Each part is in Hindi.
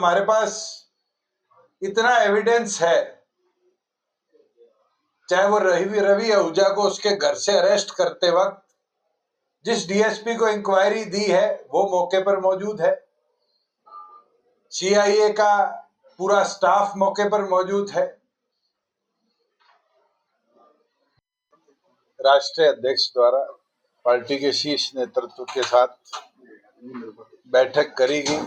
हमारे पास इतना एविडेंस है, चाहे वो रवि आहूजा को उसके घर से अरेस्ट करते वक्त जिस डीएसपी को इंक्वायरी दी है वो मौके पर मौजूद है, सीआईए का पूरा स्टाफ मौके पर मौजूद है, राष्ट्रीय अध्यक्ष द्वारा पार्टी के शीर्ष नेतृत्व के साथ बैठक करी गई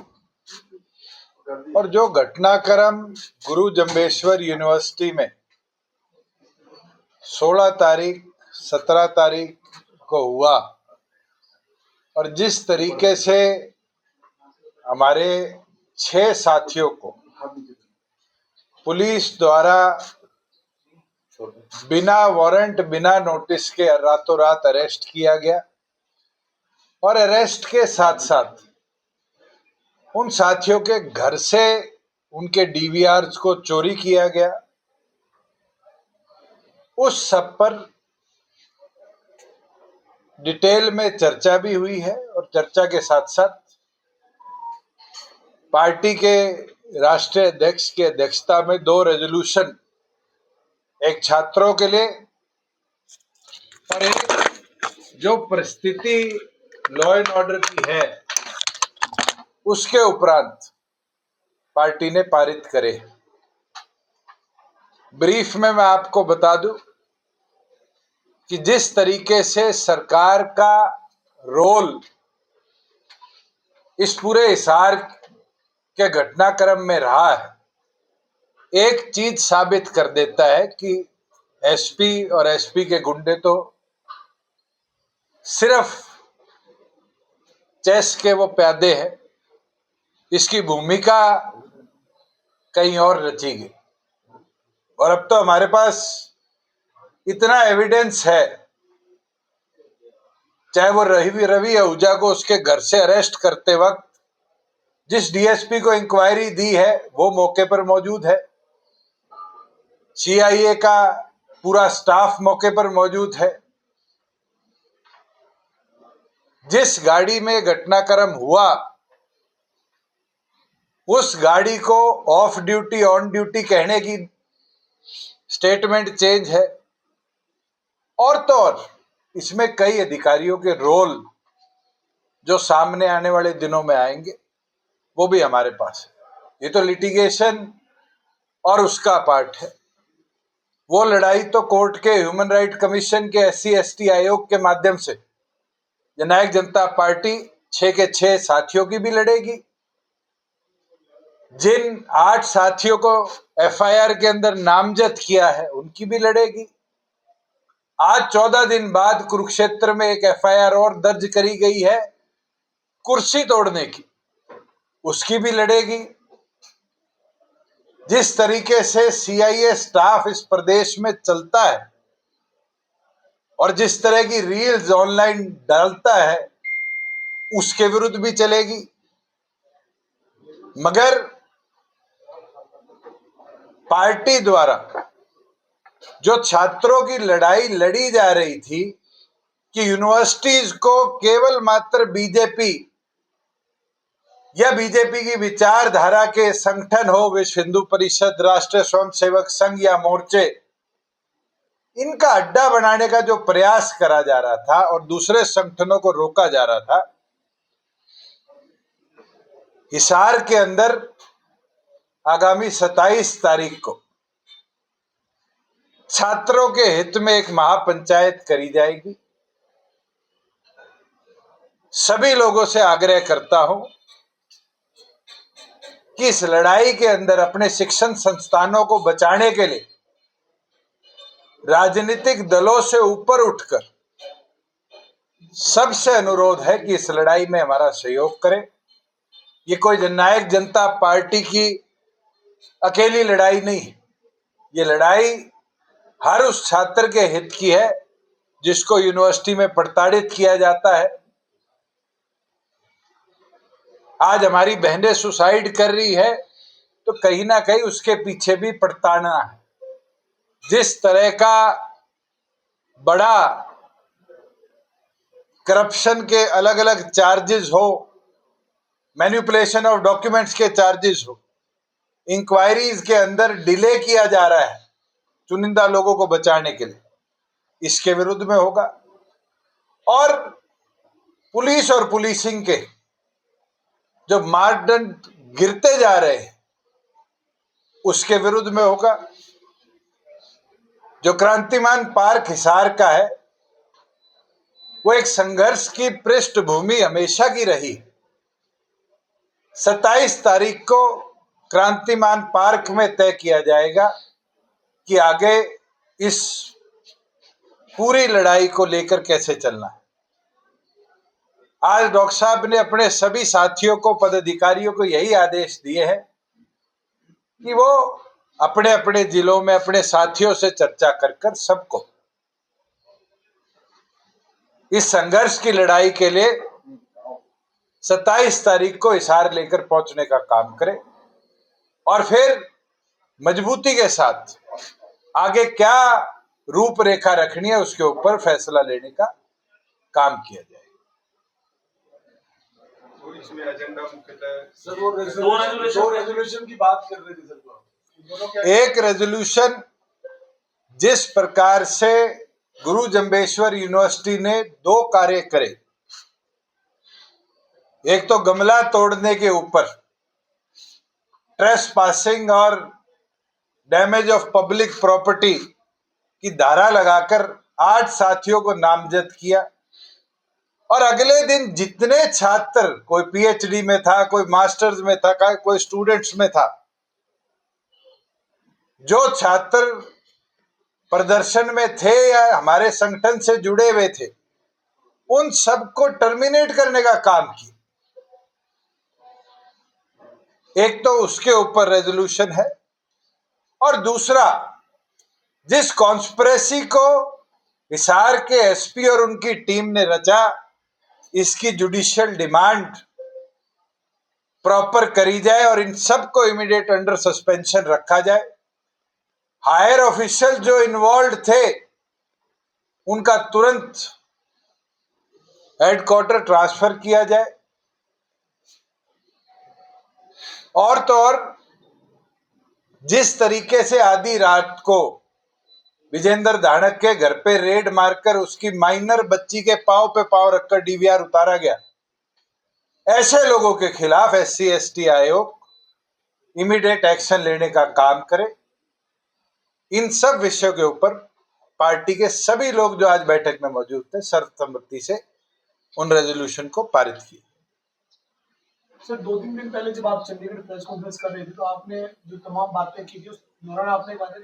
और जो घटनाक्रम गुरु जम्बेश्वर यूनिवर्सिटी में 16 तारीख 17 तारीख को हुआ और जिस तरीके से हमारे 6 साथियों को पुलिस द्वारा बिना वारंट बिना नोटिस के रातों रात अरेस्ट किया गया और अरेस्ट के साथ साथ उन साथियों के घर से उनके डीवीआर्स को चोरी किया गया, उस सब पर डिटेल में चर्चा भी हुई है और चर्चा के साथ साथ पार्टी के राष्ट्रीय अध्यक्ष की अध्यक्षता में 2 रेजोल्यूशन, एक छात्रों के लिए और एक जो परिस्थिति लॉ एंड ऑर्डर की है उसके उपरांत पार्टी ने पारित करे। ब्रीफ में मैं आपको बता दूं कि जिस तरीके से सरकार का रोल इस पूरे हिसार के घटनाक्रम में रहा है, एक चीज साबित कर देता है कि एसपी और एसपी के गुंडे तो सिर्फ चेस के वो प्यादे हैं, इसकी भूमिका कहीं और रची गई। और अब तो हमारे पास इतना एविडेंस है, चाहे वो रवि आहूजा को उसके घर से अरेस्ट करते वक्त जिस डीएसपी को इंक्वायरी दी है वो मौके पर मौजूद है, सीआईए का पूरा स्टाफ मौके पर मौजूद है, जिस गाड़ी में घटनाक्रम हुआ उस गाड़ी को ऑफ ड्यूटी ऑन ड्यूटी कहने की स्टेटमेंट चेंज है और तो और इसमें कई अधिकारियों के रोल जो सामने आने वाले दिनों में आएंगे वो भी हमारे पास है। ये तो लिटिगेशन और उसका पार्ट है, वो लड़ाई तो कोर्ट के ह्यूमन राइट कमीशन के SC/ST आयोग के माध्यम से जननायक जनता पार्टी 6 के 6 साथियों की भी लड़ेगी, जिन 8 साथियों को एफआईआर के अंदर नामजद किया है उनकी भी लड़ेगी। आज 14 दिन बाद कुरुक्षेत्र में एक एफआईआर और दर्ज करी गई है कुर्सी तोड़ने की, उसकी भी लड़ेगी। जिस तरीके से सीआईए स्टाफ इस प्रदेश में चलता है और जिस तरह की रील्स ऑनलाइन डालता है उसके विरुद्ध भी चलेगी। मगर पार्टी द्वारा जो छात्रों की लड़ाई लड़ी जा रही थी कि यूनिवर्सिटीज को केवल मात्र बीजेपी या बीजेपी की विचारधारा के संगठन हो, विश्व हिंदू परिषद, राष्ट्रीय स्वयंसेवक संघ या मोर्चे, इनका अड्डा बनाने का जो प्रयास करा जा रहा था और दूसरे संगठनों को रोका जा रहा था, हिसार के अंदर आगामी 27 तारीख को छात्रों के हित में एक महापंचायत करी जाएगी। सभी लोगों से आग्रह करता हूं कि इस लड़ाई के अंदर अपने शिक्षण संस्थानों को बचाने के लिए राजनीतिक दलों से ऊपर उठकर सबसे अनुरोध है कि इस लड़ाई में हमारा सहयोग करें। ये कोई जननायक जनता पार्टी की अकेली लड़ाई नहीं है, ये लड़ाई हर उस छात्र के हित की है जिसको यूनिवर्सिटी में प्रताड़ित किया जाता है। आज हमारी बहनें सुसाइड कर रही है तो कहीं ना कहीं उसके पीछे भी प्रताड़ना है। जिस तरह का बड़ा करप्शन के अलग अलग चार्जेस हो, मैनिपुलेशन ऑफ डॉक्यूमेंट्स के चार्जेस हो, इंक्वायरीज के अंदर डिले किया जा रहा है चुनिंदा लोगों को बचाने के लिए, इसके विरुद्ध में होगा। और पुलिस और पुलिसिंग के जो मानदंड गिरते जा रहे हैं उसके विरुद्ध में होगा। जो क्रांतिमान पार्क हिसार का है वो एक संघर्ष की पृष्ठभूमि हमेशा की रही। 27 तारीख को क्रांतिमान पार्क में तय किया जाएगा कि आगे इस पूरी लड़ाई को लेकर कैसे चलना है। आज डॉक्टर साहब ने अपने सभी साथियों को, पदाधिकारियों को यही आदेश दिए हैं कि वो अपने अपने जिलों में अपने साथियों से चर्चा कर सबको इस संघर्ष की लड़ाई के लिए 27 तारीख को हिसार लेकर पहुंचने का काम करें और फिर मजबूती के साथ आगे क्या रूपरेखा रखनी है उसके ऊपर फैसला लेने का काम किया जाए। इसमें एजेंडा मुख्यतः सर वो दो रेजोल्यूशन की बात कर रहे थे सर। एक रेजोल्यूशन जिस प्रकार से गुरु जंबेश्वर यूनिवर्सिटी ने 2 कार्य करे, एक तो गमला तोड़ने के ऊपर ट्रेसपासिंग और डैमेज ऑफ पब्लिक प्रॉपर्टी की धारा लगाकर 8 साथियों को नामजद किया और अगले दिन जितने छात्र, कोई पीएचडी में था, कोई मास्टर्स में था, कोई स्टूडेंट्स में था, जो छात्र प्रदर्शन में थे या हमारे संगठन से जुड़े हुए थे, उन सबको टर्मिनेट करने का काम किया। एक तो उसके ऊपर रेजोल्यूशन है और दूसरा जिस कॉन्स्पिरेसी को हिसार के एसपी और उनकी टीम ने रचा, इसकी जुडिशियल डिमांड प्रॉपर करी जाए और इन सबको इमीडिएट अंडर सस्पेंशन रखा जाए। हायर ऑफिशियल जो इन्वॉल्व थे उनका तुरंत हेडक्वार्टर ट्रांसफर किया जाए और तो और जिस तरीके से आधी रात को विजेंद्र धानक के घर पे रेड मारकर उसकी माइनर बच्ची के पांव पे पांव रखकर डीवीआर उतारा गया, ऐसे लोगों के खिलाफ SC/ST आयोग इमीडिएट एक्शन लेने का काम करे। इन सब विषयों के ऊपर पार्टी के सभी लोग जो आज बैठक में मौजूद थे सर्वसम्मति से उन रेजोल्यूशन को पारित किया। सर 2-3 दिन पहले जब आप चंडीगढ़ प्रेस कॉन्फ्रेंस कर रहे थे तो आपने जो तमाम बातें की थी उस दौरान आपने कहा था